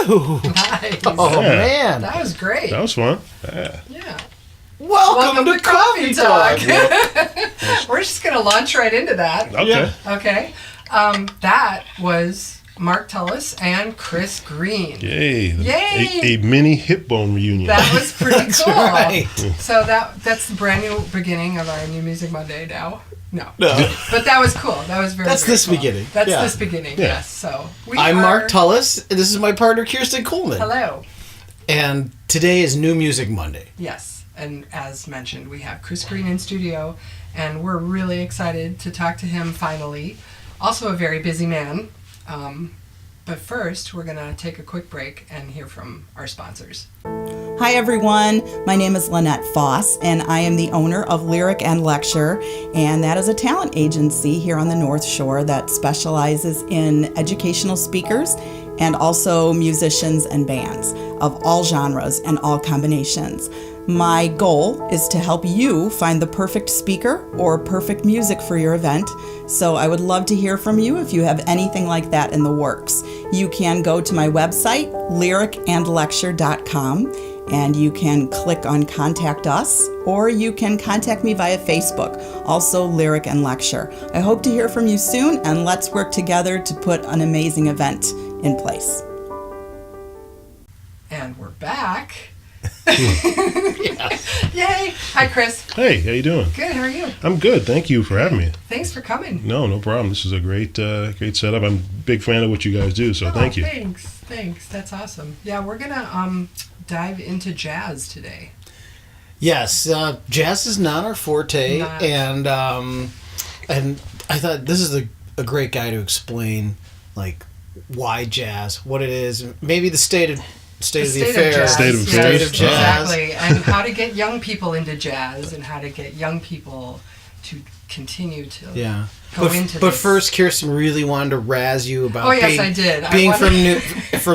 Ooh. Nice. Oh, man. That was great. That was fun. Yeah. Welcome to Cawffee Talk. We're just going to launch right into that. Okay. Yeah. Okay. That was Mark Tullis and Chris Greene. Yay. Yay. A mini hip bone reunion. That was pretty cool. Right. So that's the brand new beginning of our New Music Monday now. No. No. But that was cool. That was That's very this cool. beginning. That's Yeah. this beginning, Yeah. yes. So I'm Mark Tullis, and this is my partner, Kirsten Coleman. Hello. And today is New Music Monday. Yes. And as mentioned, we have Chris Greene in studio, and we're really excited to talk to him finally. Also a very busy man. But first, we're going to take a quick break and hear from our sponsors. Hi everyone, my name is Lynette Foss and I am the owner of Lyric&Lecture, and that is a talent agency here on the North Shore that specializes in educational speakers and also musicians and bands of all genres and all combinations. My goal is to help you find the perfect speaker or perfect music for your event, so I would love to hear from you if you have anything like that in the works. You can go to my website, lyricandlecture.com, and you can click on Contact Us, or you can contact me via Facebook, also Lyric and Lecture. I hope to hear from you soon, and let's work together to put an amazing event in place. And we're back. Yay! Hi, Chris. Hey, how you doing? Good. How are you? I'm good. Thank you for having me. Thanks for coming. No problem. This is a great setup. I'm a big fan of what you guys do, so thank you. Thanks. That's awesome. Yeah, we're gonna dive into jazz today. Yes, jazz is not our forte, and I thought this is a great guy to explain like why jazz, what it is, maybe the state of the affairs. State of jazz. Exactly. And how to get young people into jazz and how to get young people to continue to go into But this. first, Kirsten really wanted to razz you about I did. being from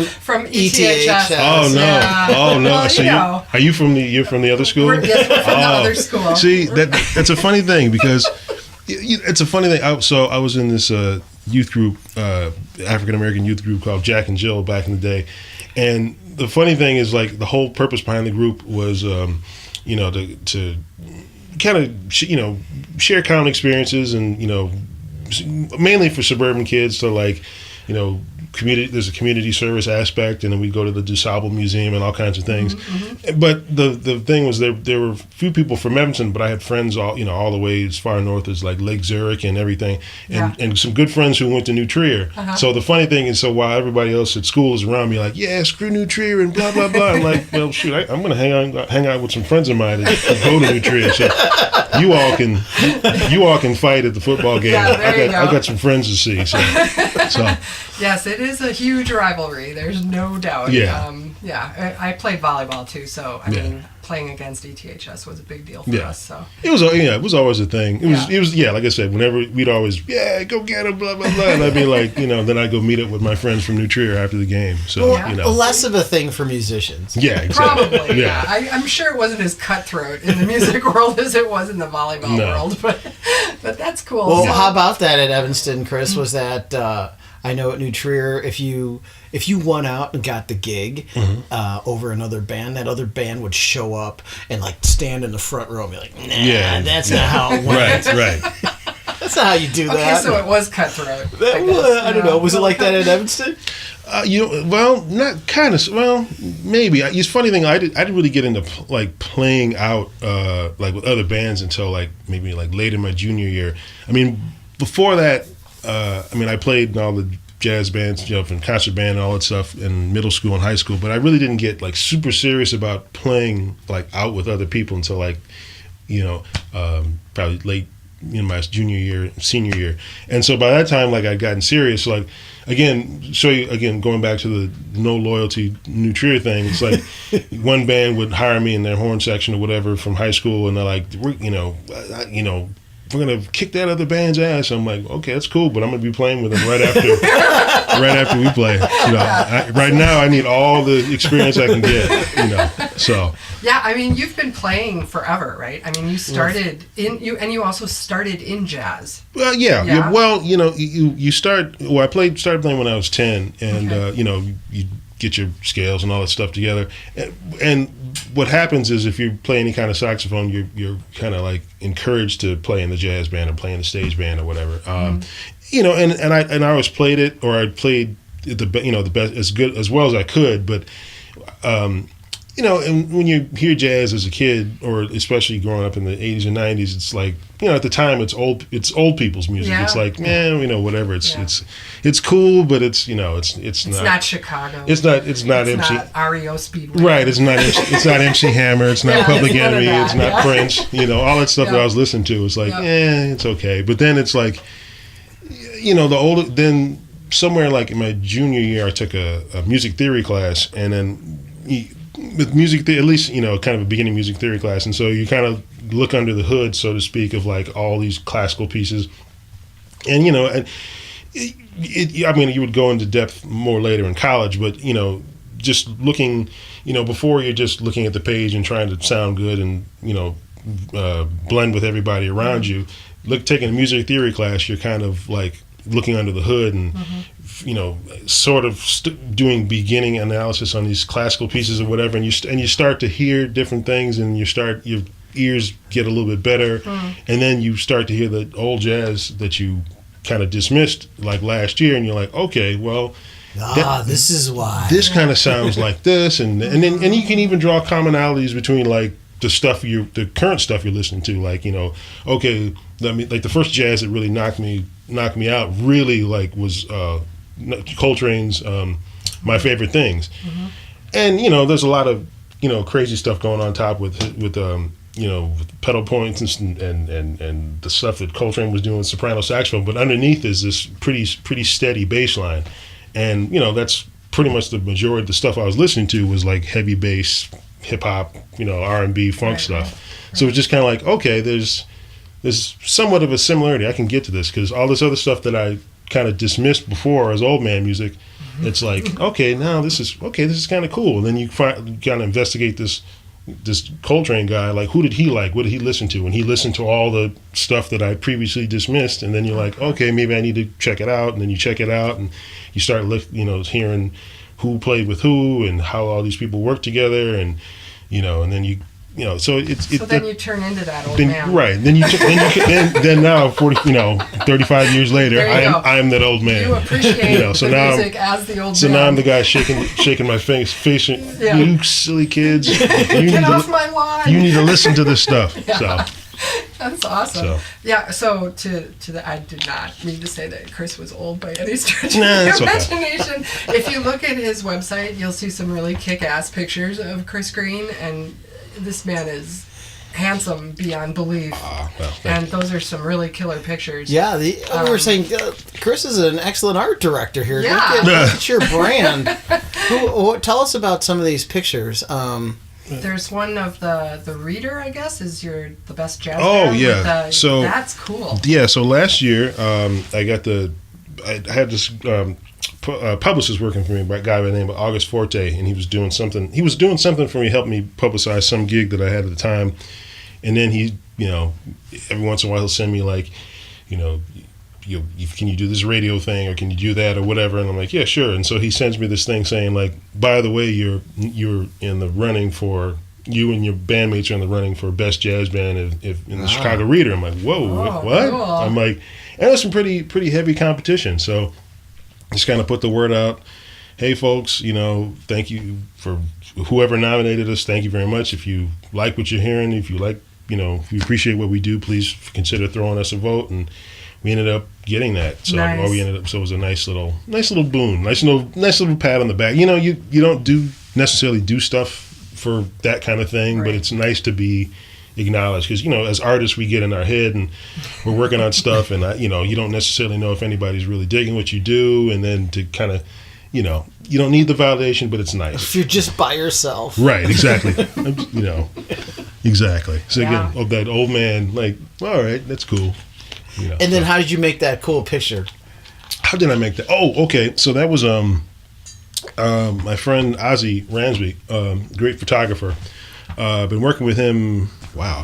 from ETHS. Oh no! Yeah. Oh no! Well, So you you're from the other school? We're from the other school. See, that's a funny thing because it's a funny thing. I was in this youth group, African American youth group called Jack and Jill back in the day, and the funny thing is like the whole purpose behind the group was, to kind of share common experiences and mainly for suburban kids. So like community. There's a community service aspect, and then we go to the DuSable Museum and all kinds of things. Mm-hmm. But the thing was there were a few people from Evanston, but I had friends all the way as far north as like Lake Zurich and everything, and some good friends who went to New Trier. Uh-huh. So the funny thing is, so while everybody else at school is around me like, yeah, screw New Trier and blah blah blah, I'm like, well shoot, I'm gonna hang out with some friends of mine and go to New Trier. So you all can fight at the football game. Yeah, I got some friends to see. So. Yes, it is a huge rivalry. There's no doubt. Yeah. I played volleyball too, so I mean, playing against ETHS was a big deal for us. So it was always a thing. It was like I said, whenever we'd always go get him, blah blah blah, and I'd be like, then I'd go meet up with my friends from New Trier after the game. So less of a thing for musicians. Yeah, exactly. Probably. Yeah. I'm sure it wasn't as cutthroat in the music world as it was in the volleyball world, but that's cool. Well, how about that at Evanston, Chris? Was that I know at New Trier, if you won out and got the gig over another band, that other band would show up and like stand in the front row and be like, nah, that's not how it went. Right. That's not how you do that. Okay, so it was cutthroat. I don't know. Was it like that at Evanston? Not kind of. Well, maybe. It's funny thing. I didn't really get into playing out like with other bands until like maybe like late in my junior year. I mean, before that, I played in all the jazz bands, from concert band and all that stuff in middle school and high school. But I really didn't get like super serious about playing like out with other people until like, probably late in my junior year, senior year. And so by that time, like I'd gotten serious. Like going back to the no loyalty New Trier thing. It's like one band would hire me in their horn section or whatever from high school, and they're like, we're gonna kick that other band's ass. I'm like, okay, that's cool, but I'm gonna be playing with them right after we play. Right now I need all the experience I can get. So. Yeah, I mean, you've been playing forever, right? I mean, you started you also started in jazz. Well, yeah. Well, you start. Well, started playing when I was 10, and you get your scales and all that stuff together. And what happens is if you play any kind of saxophone, you're kind of like encouraged to play in the jazz band or play in the stage band or whatever. You know, and I always played it, or I played the best, as well as I could, but you know, and when you hear jazz as a kid, or especially growing up in the 80s and 90s, it's like, you know, at the time it's old people's music. Yeah. It's like, man, you know, whatever. It's cool, but it's, you know, it's not Chicago. It's not it's MC. not REO Speedway. Right. It's not MC Hammer. It's not Public it's none of Enemy. that. It's not Prince. You know, all that stuff that I was listening to was like, it's okay. But then it's like, you know, then somewhere like in my junior year, I took a music theory class, and then with music, at least, you know, kind of a beginning music theory class. And so you kind of look under the hood, so to speak, of like all these classical pieces. And, you know, I mean, you would go into depth more later in college, but, you know, just looking, you know, before you're just looking at the page and trying to sound good and, you know, blend with everybody around you, taking a music theory class, you're kind of like looking under the hood and, you know, sort of doing beginning analysis on these classical pieces or whatever, and you start to hear different things, and your ears get a little bit better, and then you start to hear the old jazz that you kind of dismissed like last year, and you're like, okay, well, this is why this kind of sounds like this, and you can even draw commonalities between like the current stuff you're listening to, like, you know, okay, like the first jazz that really knocked me out really like was Coltrane's My Favorite Things. And, you know, there's a lot of, you know, crazy stuff going on top with you know, with pedal points and the stuff that Coltrane was doing with soprano saxophone, but underneath is this pretty steady bass line. And, you know, that's pretty much the majority of the stuff I was listening to was like heavy bass, hip hop, you know, R&B, funk stuff. Right. So it's just kind of like, okay, there's somewhat of a similarity. I can get to this, because all this other stuff that I kind of dismissed before as old man music, it's like, okay, now this is kind of cool. And then you kind of investigate this Coltrane guy, like, who did he like? What did he listen to? And he listened to all the stuff that I previously dismissed. And then you're like, okay, maybe I need to check it out. And then you check it out, and you start, you know, hearing who played with who and how all these people work together, and, you know, and then you know, so then you turn into that old man, right? Then now 35 years later, I am that old man. You appreciate, you know, so the now music as the old. So man. now I'm the guy shaking my face. You silly kids, get off my lawn. You need to listen to this stuff. Yeah. So. That's awesome. Yeah, so I did not mean to say that Chris was old by any stretch of the imagination. Okay. If you look at his website, you'll see some really kick-ass pictures of Chris Greene, and this man is handsome beyond belief. And those are some really killer pictures. Yeah, we were saying Chris is an excellent art director here. Yeah. Look at your brand. Tell us about some of these pictures. There's one of the Reader, I guess, is the best jazz band. Oh, yeah. So that's cool. Yeah, so last year I had this publicist working for me, a guy by the name of August Forte, and he was doing something for me, helped me publicize some gig that I had at the time. And then he, you know, every once in a while he'll send me like, you know, can you do this radio thing, or can you do that, or whatever? And I'm like, yeah, sure. And so he sends me this thing saying, like, by the way, you're in the running for, you and your bandmates are in the running for best jazz band in the Chicago Reader. I'm like, whoa, what? Cool. I'm like, and there's some pretty heavy competition. So just kind of put the word out. Hey, folks, you know, thank you for whoever nominated us. Thank you very much. If you like what you're hearing, if you like, you know, if you appreciate what we do, please consider throwing us a vote. And we ended up getting that. So nice. So it was a nice little boon, nice little pat on the back. You know, you don't necessarily do stuff for that kind of thing, right. But it's nice to be acknowledged, because, you know, as artists we get in our head and we're working on stuff, and you know, you don't necessarily know if anybody's really digging what you do, and then to kind of, you know, you don't need the validation, but it's nice if you're just by yourself. Right, exactly. You know, exactly. So again, that old man, like, all right, that's cool. You know, and then how did you make that cool picture? How did I make that? Oh, okay. So that was my friend Ozzy Ransby, great photographer. Been working with him,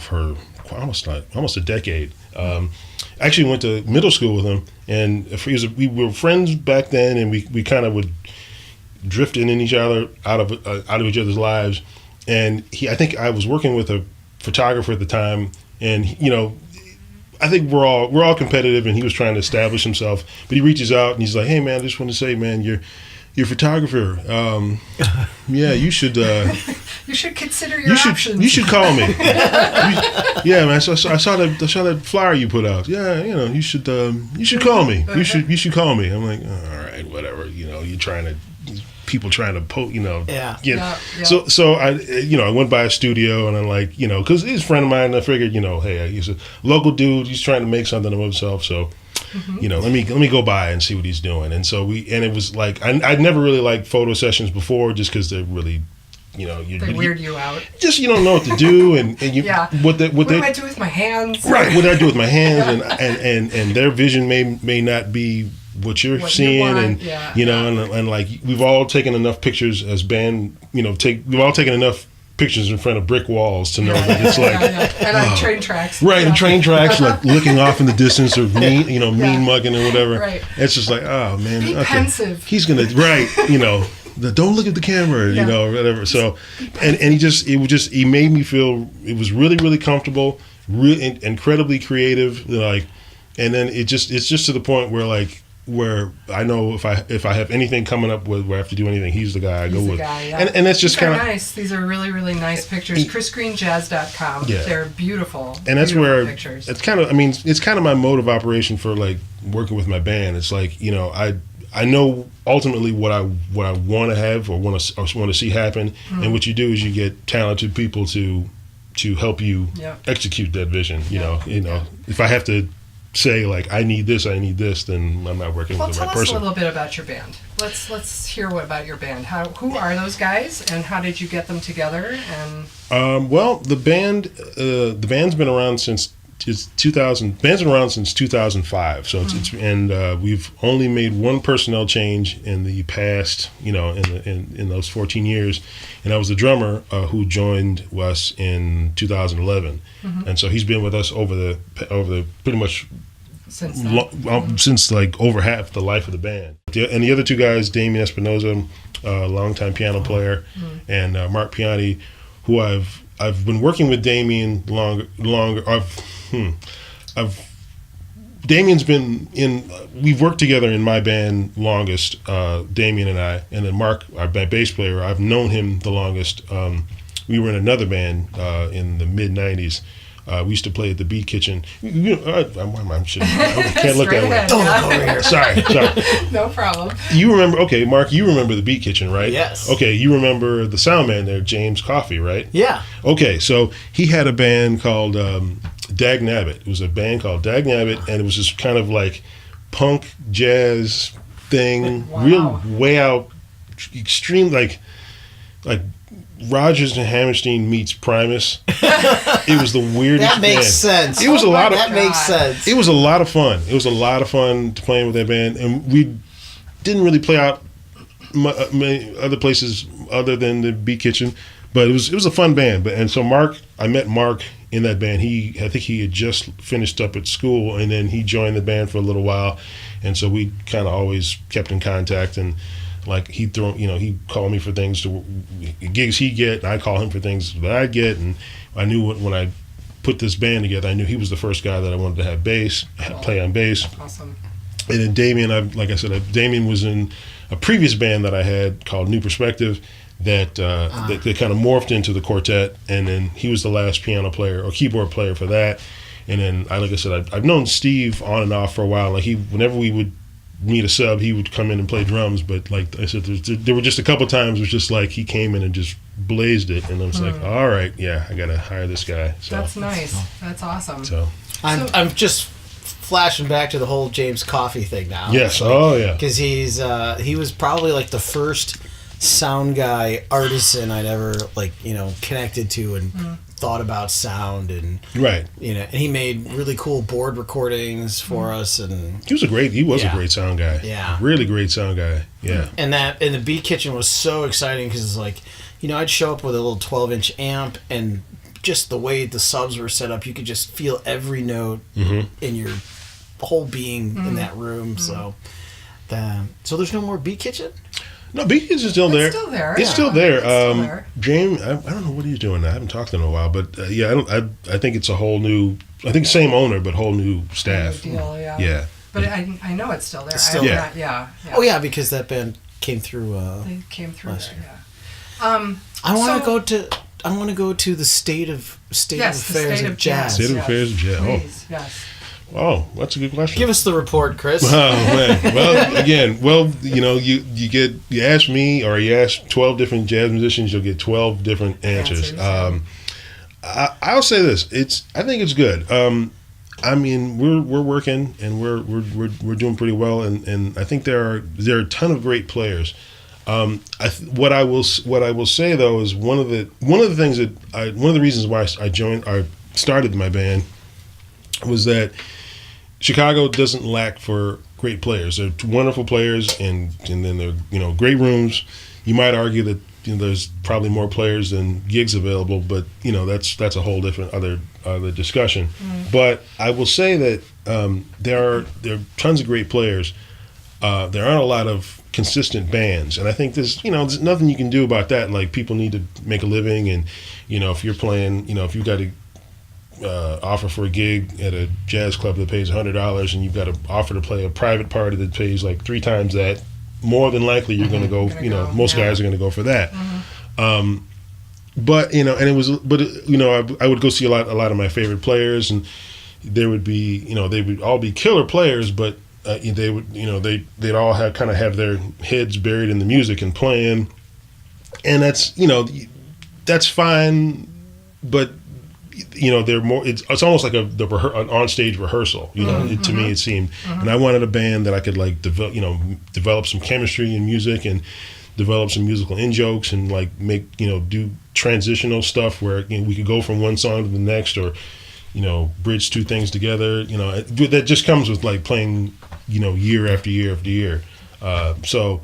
for almost a decade. Actually went to middle school with him, and we were friends back then, and we kind of would drifting in each other out of each other's lives. And I think I was working with a photographer at the time, and I think we're all competitive, and he was trying to establish himself. But he reaches out and he's like, "Hey man, I just want to say, man, you're a photographer. Yeah, you should. You should consider your options. You should call me. Yeah, man. So I saw that flyer you put out. Yeah, you should call me. You should call me. I'm like, all right, whatever. People trying to poke, Yeah. So I went by a studio, and I'm like, because he's a friend of mine, and I figured, hey, he's a local dude. He's trying to make something of himself. So, let me go by and see what he's doing. And so it was like, I'd never really liked photo sessions before, just because they're really, they weird you out. Just you don't know what to do, and you what do I do with my hands? Right, what do I do with my hands, and their vision may not be what you're seeing, and like we've all taken enough pictures as band, we've all taken enough pictures in front of brick walls to know that it's like and on train tracks, right, and train tracks, like looking off in the distance or mean mugging or whatever. Right. It's just like, oh man, be pensive. He's gonna don't look at the camera, or whatever. So, and he made me feel it was really, really comfortable, really incredibly creative, like, and then it's just to the point where I know if I have anything coming up where I have to do anything, he's the guy I go with. And that's just kind of nice. These are really, really nice pictures. ChrisGreeneJazz.com. Yeah. They're beautiful. And that's where pictures. It's kind of my mode of operation for like working with my band. It's like, I know ultimately what I want to have or want to see happen, and what you do is you get talented people to help you execute that vision. If I have to say like I need this, then I'm not working with the right person. Tell us a little bit about your band. Let's hear about your band. Who are those guys, and how did you get them together? And well, the band's been around since 2000. Band's been around since 2005. So we've only made one personnel change in the past, in those 14 years, and that was the drummer who joined us in 2011, and so he's been with us over the pretty much since like over half the life of the band. And the other two guys, Damien Espinoza, longtime piano player, and Mark Piani, who I've been working with Damien longer. Damien's been we've worked together in my band longest, Damien and I, and then Mark, our bass player, I've known him the longest. We were in another band in the mid '90s. We used to play at the Beat Kitchen. I can't look that way. Don't look over here. Sorry. No problem. You remember? Okay, Mark, you remember the Beat Kitchen, right? Yes. Okay, you remember the sound man there, James Cawffee, right? Yeah. Okay, so he had a band called Dag Nabbit. It was a band called Dag Nabbit, and it was this kind of like punk jazz thing, real way out, extreme, like Rodgers and Hammerstein meets Primus. It was the weirdest. That makes sense. It was That makes sense. It was a lot of fun. It was a lot of fun playing with that band, and we didn't really play out many other places other than the Beat Kitchen, but it was a fun band. And so I met Mark in that band. I think he had just finished up at school, and then he joined the band for a little while, and so we kind of always kept in contact. And like he'd call me for things gigs he'd get, and I call him for things that I'd get. And I knew when I put this band together, I knew he was the first guy that I wanted to have play on bass. Awesome. And then Damien, Damien was in a previous band that I had called New Perspective that kind of morphed into the quartet, and then he was the last piano player or keyboard player for that. And then I've known Steve on and off for a while. Like whenever we would meet a sub, he would come in and play drums, but like I said, there were just a couple times it was just like he came in and just blazed it, and I was like, all right, yeah, I gotta hire this guy. So that's nice. That's awesome. So I'm just flashing back to the whole James Cawffee thing now. Yes. Oh yeah. Because he was probably like the first sound guy artisan I'd ever connected to and thought about sound, and right. And he made really cool board recordings for us, and he was a great sound guy. Yeah. Really great sound guy. Yeah. And the Beat Kitchen was so exciting because it's like, I'd show up with a little 12-inch amp, and just the way the subs were set up, you could just feel every note in your whole being in that room. So there's no more Beat Kitchen? No, Beacons is still there. It's still there. It's still there. It's still there. James, I don't know what he's doing now. I haven't talked to him in a while, but I think it's a whole new. I think same owner, but whole new staff. New deal, yeah. Yeah. But I know it's still there. It's still there. Yeah. Oh yeah, because that band came through. They came through last there. year. Yeah. I want to So- go to. I want to go to the state of Yes, the affairs state of of jazz. State of Yes. affairs of jazz. Please, yes. Oh, that's a good question. Give us the report, Chris. Oh man. Well, again, you ask me or you ask 12 different jazz musicians, you'll get 12 different answers. I'll say this: I think it's good. I mean, we're working and we're doing pretty well, and I think there are a ton of great players. What I will say though is one of the reasons why I started my band was that Chicago doesn't lack for great players. They're wonderful players, and then they're great rooms. You might argue that there's probably more players than gigs available, but that's a whole different other discussion. But I will say that there are tons of great players. There aren't a lot of consistent bands, and I think there's nothing you can do about that. Like, people need to make a living, and if you're playing, if you've got to offer for a gig at a jazz club that pays $100, and you've got to offer to play a private party that pays like 3 times that, more than likely you're going to go. Most guys are going to go for that. But I would go see a lot of my favorite players, and they would all be killer players, but they would they'd all have their heads buried in the music and playing, and that's fine, but they're more. It's almost like an on-stage rehearsal. To me it seemed, and I wanted a band that I could like develop some chemistry in music and develop some musical in-jokes and like make do transitional stuff where we could go from one song to the next, or bridge 2 things together. That just comes with like playing year after year after year. So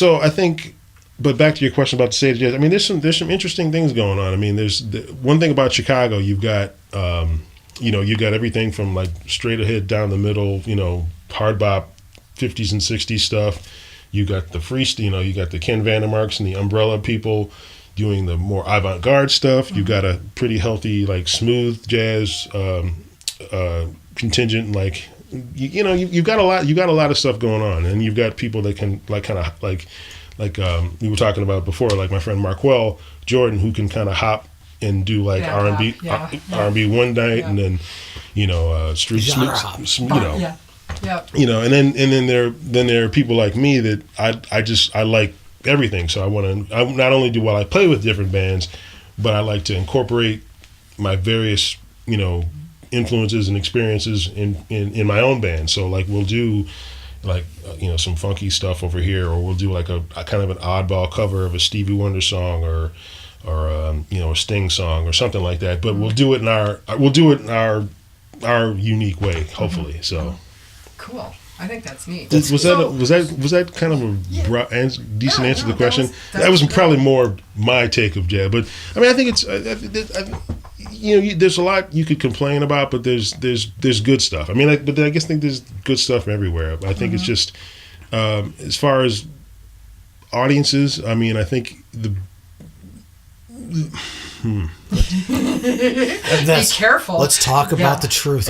I think. But back to your question about the state of jazz. I mean, there's some interesting things going on. I mean, there's one thing about Chicago. You've got you've got everything from like straight ahead down the middle, hard bop, 50s and 60s stuff. You got the you got the Ken Vandermarks and the Umbrella people doing the more avant-garde stuff. You've got a pretty healthy like smooth jazz contingent. Like you've got a lot of stuff going on, and you've got people that can like kind of like we were talking about before, like my friend Marquel Jordan, who can kind of hop and do like R&B one night, and then street Yeah. and then there are people like me that I like everything. So I not only do I play with different bands, but I like to incorporate my various influences and experiences in my own band. So like we'll do like some funky stuff over here, or we'll do like a kind of an oddball cover of a Stevie Wonder song, or a Sting song or something like that. But we'll do it in our unique way, hopefully. So cool. I think that's neat. Was that kind of a decent answer to the question? That was probably more my take of jazz, but I mean I think it's there's a lot you could complain about, but there's good stuff. I mean, I think there's good stuff everywhere. I think it's just as far as audiences. I mean, I think Be careful. Let's talk about the truth.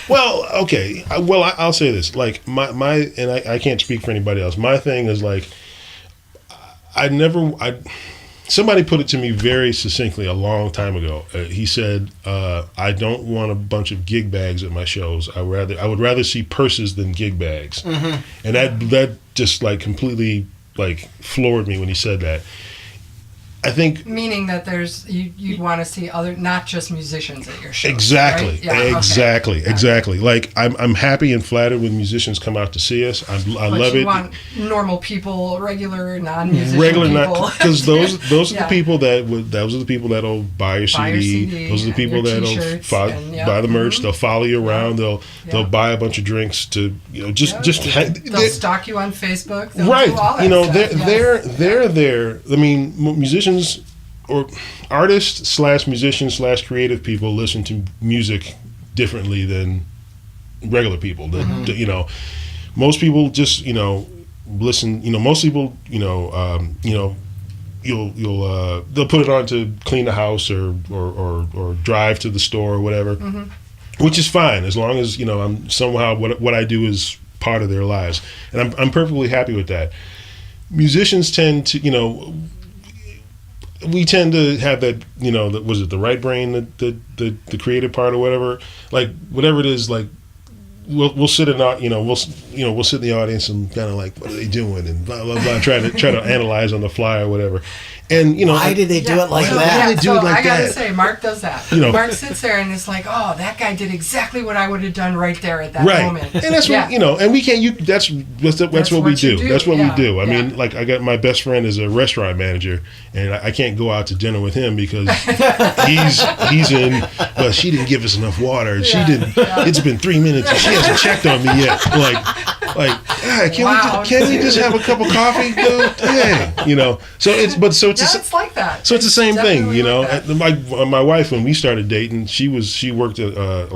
Well, okay. I'll say this. Like my and I can't speak for anybody else. My thing is like somebody put it to me very succinctly a long time ago. He said, "I don't want a bunch of gig bags at my shows. I would rather see purses than gig bags." Mm-hmm. And that just like completely like floored me when he said that. I think meaning that you'd want to see other, not just musicians at your shows. Exactly, right? Yeah, exactly. Like I'm happy and flattered when musicians come out to see us. I love it. You want normal people, regular non-musician people, because those are the people that'll buy your CD. Those are the people that'll buy the merch. They'll follow you around. They'll buy a bunch of drinks to they'll stalk you on Facebook. They'll right. do all that stuff. They're there. I mean, musicians or artists / musicians / creative people listen to music differently than regular people. Most people just listen. Most people, they'll put it on to clean the house or drive to the store or whatever, which is fine as long as I'm somehow what I do is part of their lives, and I'm perfectly happy with that. Musicians tend to we tend to have that was it the right brain, the creative part or whatever, like whatever it is, like we'll sit in we'll sit in the audience and kind of like, what are they doing, and blah blah blah, try to analyze on the fly or whatever. And why did they do it like that? Why did they do it like I gotta that? say, Mark does that. Mark sits there and is like, "Oh, that guy did exactly what I would have done right there at that moment." And that's what and we can't. That's what we do. That's what we do. I mean, like I got my best friend is a restaurant manager, and I can't go out to dinner with him because he's in. Well, she didn't give us enough water. And she didn't. It's been 3 minutes and she hasn't checked on me yet. Can we just have a cup of coffee, dude? Hey, So it's like that. So it's the same thing, Like my wife, when we started dating, she worked at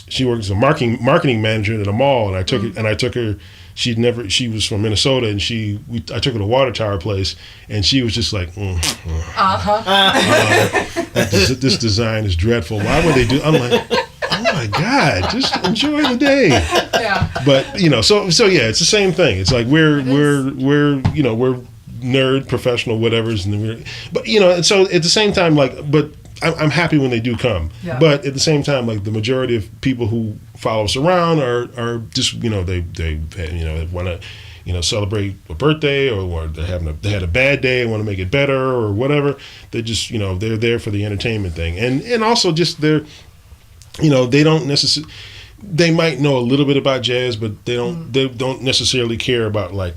she worked as a marketing manager at a mall, and I took her. She was from Minnesota, and I took her to Water Tower Place, and she was just like, this design is dreadful. Why would they do? I'm like, oh my God, just enjoy the day. Yeah. But so yeah, it's the same thing. It's like we're nerd, professional, whatever's, but and so at the same time, but I'm happy when they do come. Yeah. But at the same time, like the majority of people who follow us around are just they want to celebrate a birthday, or they had a bad day and want to make it better or whatever. They just they're there for the entertainment thing, and also just they don't necessarily. They might know a little bit about jazz, but they don't necessarily care about like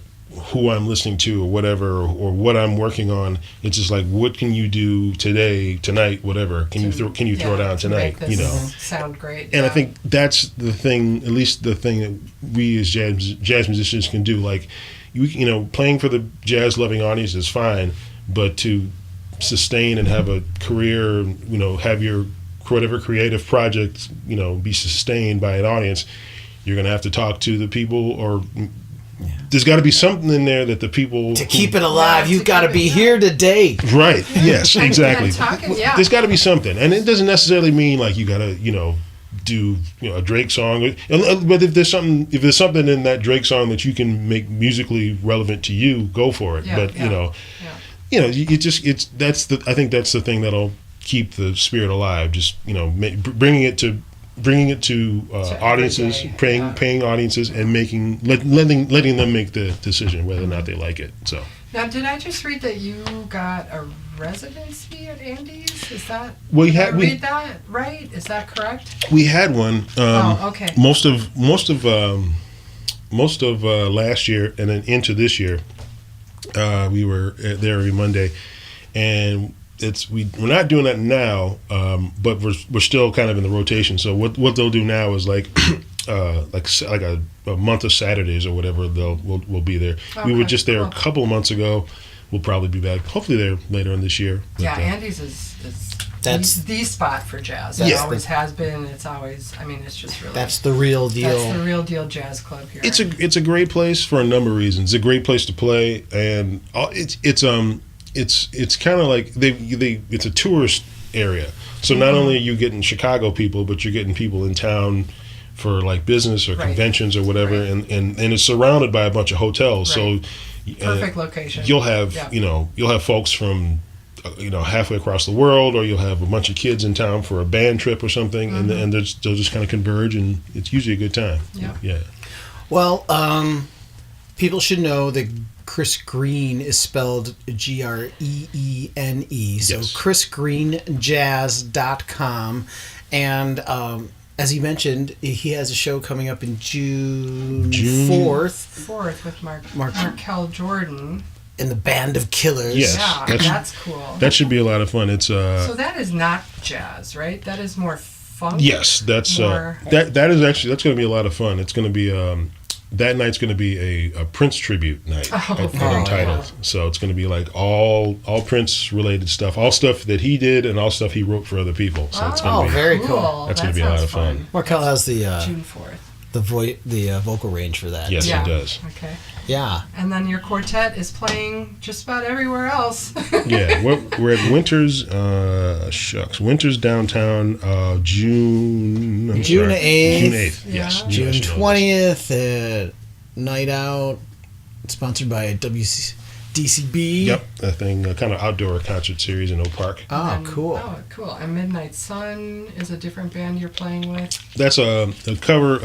who I'm listening to or whatever, or what I'm working on. It's just like, what can you do tonight, whatever. Can you throw down tonight? Make this sound great. And I think that's the thing, at least the thing that we as jazz musicians can do. Like, playing for the jazz loving audience is fine, but to sustain and have a career, have your whatever creative project, be sustained by an audience, you're going to have to talk to the people, or there's got to be something in there that the people to keep it alive. You've got to be here today. Right. Yes. Exactly. There's got to be something, and it doesn't necessarily mean like you got to do a Drake song. But if there's something in that Drake song that you can make musically relevant to you, go for it. But I think that's the thing that'll keep the spirit alive. Just bringing it to audiences, paying audiences, and letting them make the decision whether or not they like it. So now, did I just read that you got a residency at Andy's? Is that read that right? Is that correct? We had one. Okay. Most of last year and then into this year, we were there every Monday, and we're not doing that now, but we're still kind of in the rotation. So what they'll do now is like a month of Saturdays or whatever. We'll be there. Okay, we were just there a couple of months ago. We'll probably be back. Hopefully there later in this year. But, Andy's is that's the spot for jazz. It always has been. It's always. I mean, it's just really. That's the real deal. That's the real deal jazz club here. It's a great place for a number of reasons. It's a great place to play, and it's kind of like it's a tourist area. So not only are you getting Chicago people, but you're getting people in town for like business or conventions or whatever, and it's surrounded by a bunch of hotels. Right. So perfect location. You'll have you'll have folks from halfway across the world, or you'll have a bunch of kids in town for a band trip or something, and they'll just kind of converge, and it's usually a good time. Yeah. Well, people should know that Chris Greene is spelled Greene. So chrisgreenejazz.com. And as you mentioned, he has a show coming up in June 4th with Markel Jordan. In the Band of Killers. Yes, that's cool. That should be a lot of fun. It's so that is not jazz, right? That is more funk. Yes, that's that is actually, that's going to be a lot of fun. It's going to be that night's going to be a Prince tribute night at Untitled. So it's going to be like all Prince related stuff, all stuff that he did and all stuff he wrote for other people. So it's going to be very cool. That's going to be a lot of fun. Markel has the June 4th. the vocal range for that. Yes, Yeah. it does. Okay. Yeah. And then your quartet is playing just about everywhere else. Yeah, we're at Winters. Winters downtown. June 8th. June 8th. Yeah. Yes. June Yes, you know 20th at Night Out, sponsored by DCB. Yep, that thing, kind of outdoor concert series in Oak Park. Oh, And- cool. Oh, cool. And Midnight Sun is a different band you're playing with. That's a cover,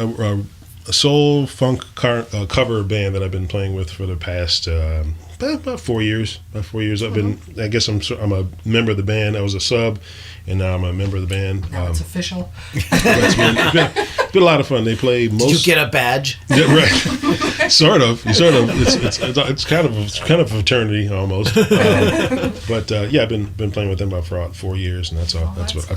a soul funk cover band that I've been playing with for the past about 4 years. I guess I'm a member of the band. I was a sub, and now I'm a member of the band. Now it's official. It's been a lot of fun. They play most. Did you get a badge? Yeah, right. Sort of. It's kind of a fraternity almost. But I've been playing with them about for 4 years, and that's a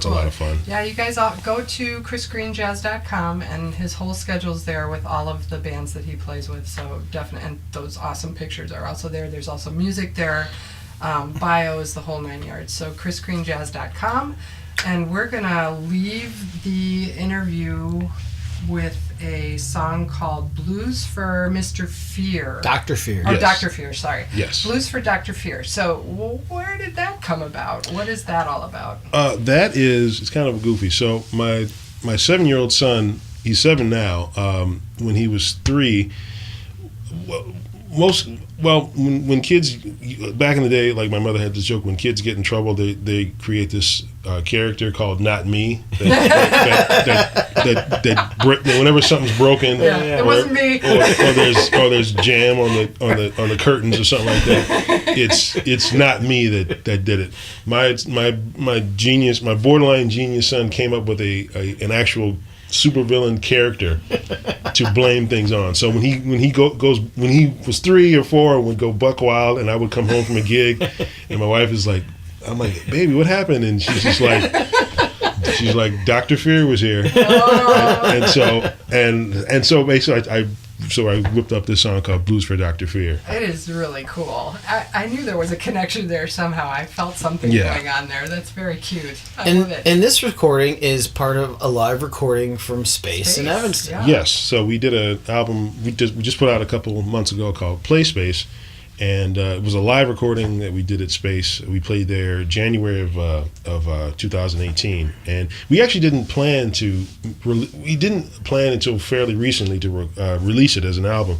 cool. lot of fun. Yeah, you guys all go to chrisgreenejazz.com, and his whole schedule's there with all of the bands that he plays with. So definitely, and those awesome pictures are also there. There's also music there, bios, the whole 9 yards. So chrisgreenejazz.com, and we're gonna leave the interview with a song called Blues for Mr. Fear. Dr. Fear. Oh, Yes. Dr. Fear, sorry. Yes. Blues for Dr. Fear. So, where did that come about? What is that all about? It's kind of goofy. So my 7-year-old son, he's 7 now. When he was 3, when kids back in the day, like my mother had this joke, when kids get in trouble, they create this character called Not Me. Whenever something's broken, It wasn't me. or there's jam on the curtains or something like that. It's not me that did it. My borderline genius son came up with an actual supervillain character to blame things on. So when he was 3 or 4, would go buck wild, and I would come home from a gig, and my wife is like, I'm like, baby, what happened? And she's like, Dr. Fear was here, and so basically I whipped up this song called Blues for Dr. Fear. It is really cool. I knew there was a connection there somehow. I felt something Yeah. going on there. That's very cute. I love it. And this recording is part of a live recording from Space in Evanston. Yeah. Yes, so we did an album we just put out a couple months ago called Play Space, and it was a live recording that we did at Space. We played there January of 2018, and we actually didn't plan until fairly recently to release it as an album.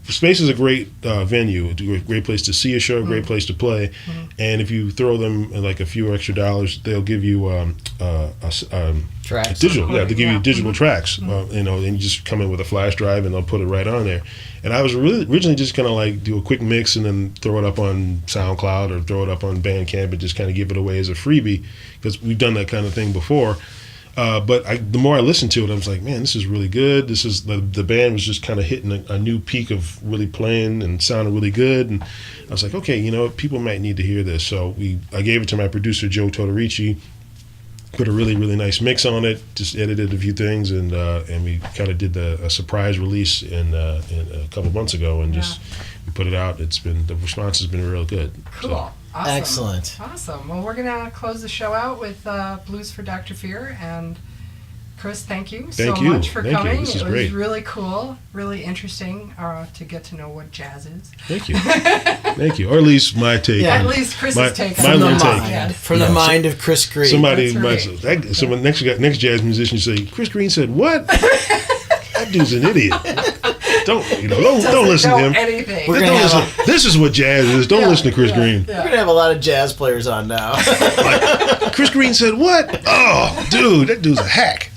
Space is a great venue, a great place to see a show, a great place to play, and if you throw them like a few extra dollars, they'll give you Tracks. digital. Yeah, they give you digital tracks, and you just come in with a flash drive and they'll put it right on there. And I was originally just gonna like do a quick mix and then throw it up on SoundCloud or throw it up on Bandcamp and just kind of give it away as a freebie, because we've done that kind of thing before. But the more I listened to it, I was like, man, this is really good. This is the band was just kind of hitting a new peak of really playing and sounding really good. And I was like, okay, people might need to hear this. So I gave it to my producer Joe Todorici, put a really, really nice mix on it, just edited a few things, and we kind of did a surprise release in a couple months ago, and just we put it out. The response has been real good. Cool. So. Awesome. Excellent. Awesome. Well, we're going to close the show out with Blues for Dr. Fear. And Chris, thank you so much for coming. This is it was great. really cool, really interesting to get to know what jazz is. Thank you. Thank you. Or at least my take. Yeah. At least Chris's take my on little it. take. Yes. From the mind of Chris Greene. Somebody That's might right. say, someone next jazz musician say, Chris Greene said what? That dude's an idiot. Don't listen to him. Anything. We're gonna have This is what jazz is. Don't listen to Chris Greene. We're going to have a lot of jazz players on now. Chris Greene said what? Oh, dude, that dude's a hack.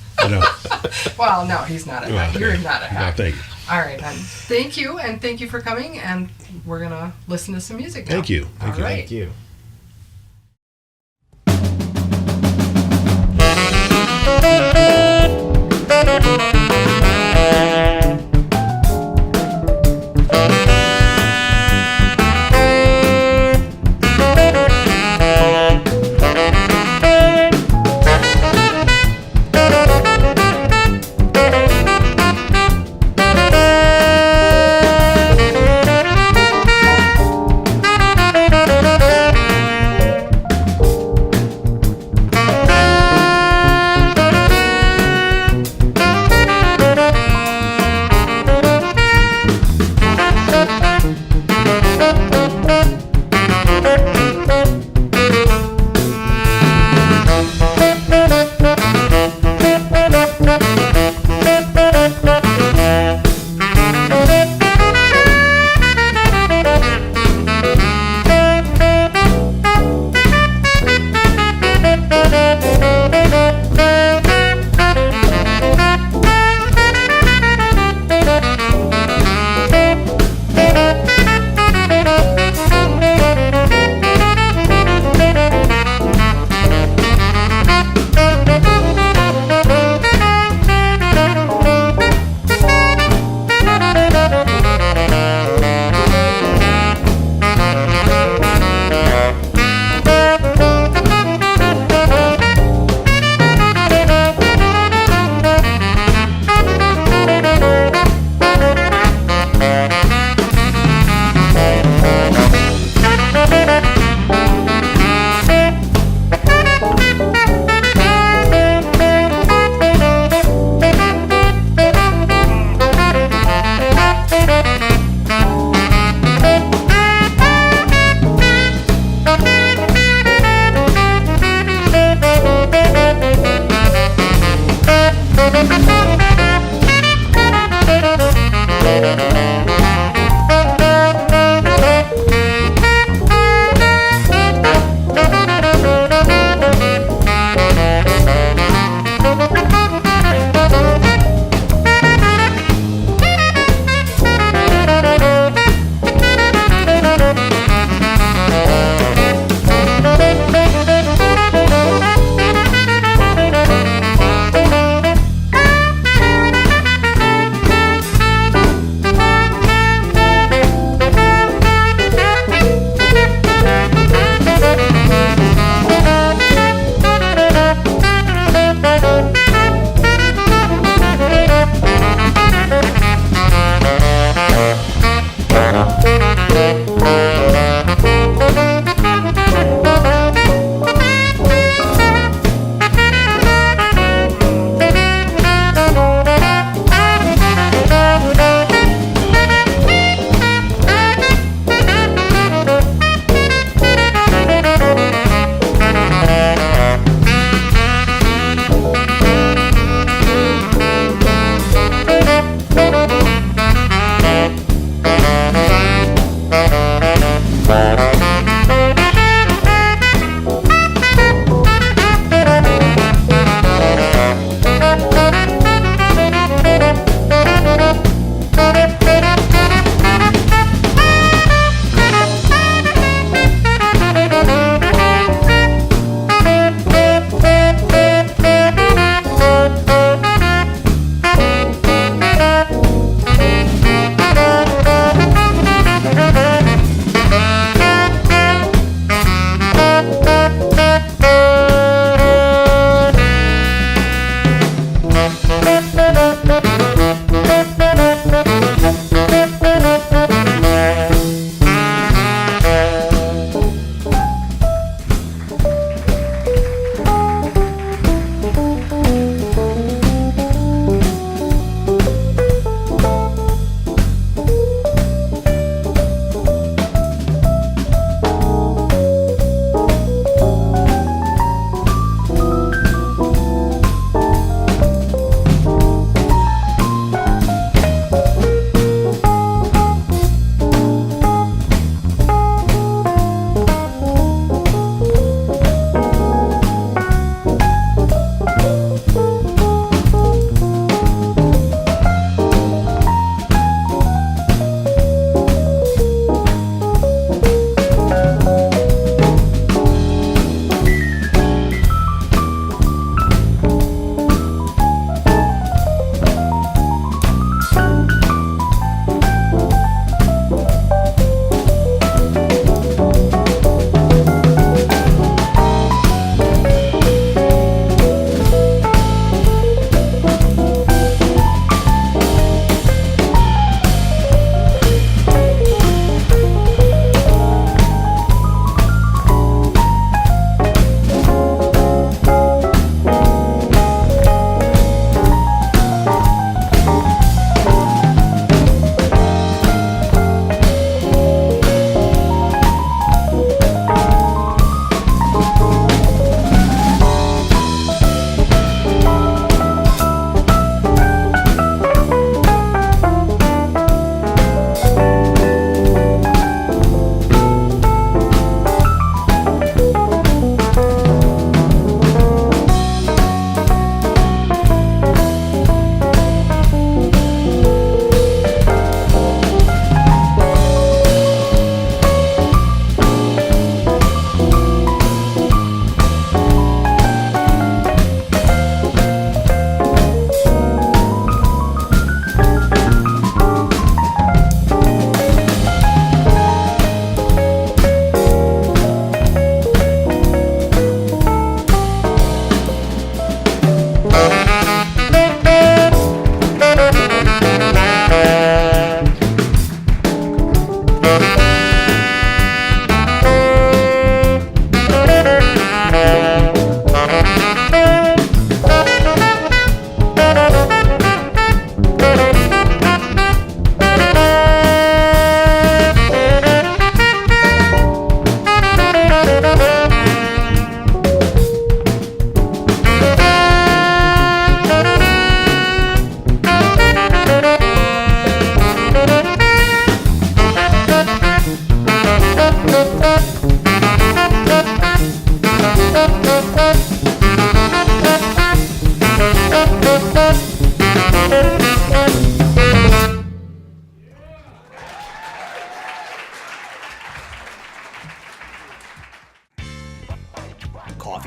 Well, no, he's not a hack. You're not a No, hack. thank you. All right, hon. Thank you, and thank you for coming. And we're going to listen to some music now. Thank you. All Thank you. right. Thank you.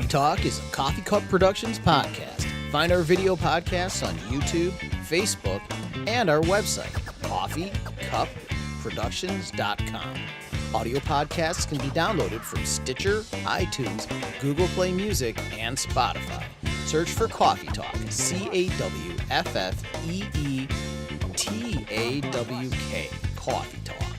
Cawffee Talk is a Coffee Cup Productions podcast. Find our video podcasts on YouTube, Facebook, and our website, CawffeeCupProductions.com. Audio podcasts can be downloaded from Stitcher, iTunes, Google Play Music, and Spotify. Search for Cawffee Talk, CAWFFEETAWK, Cawffee Talk.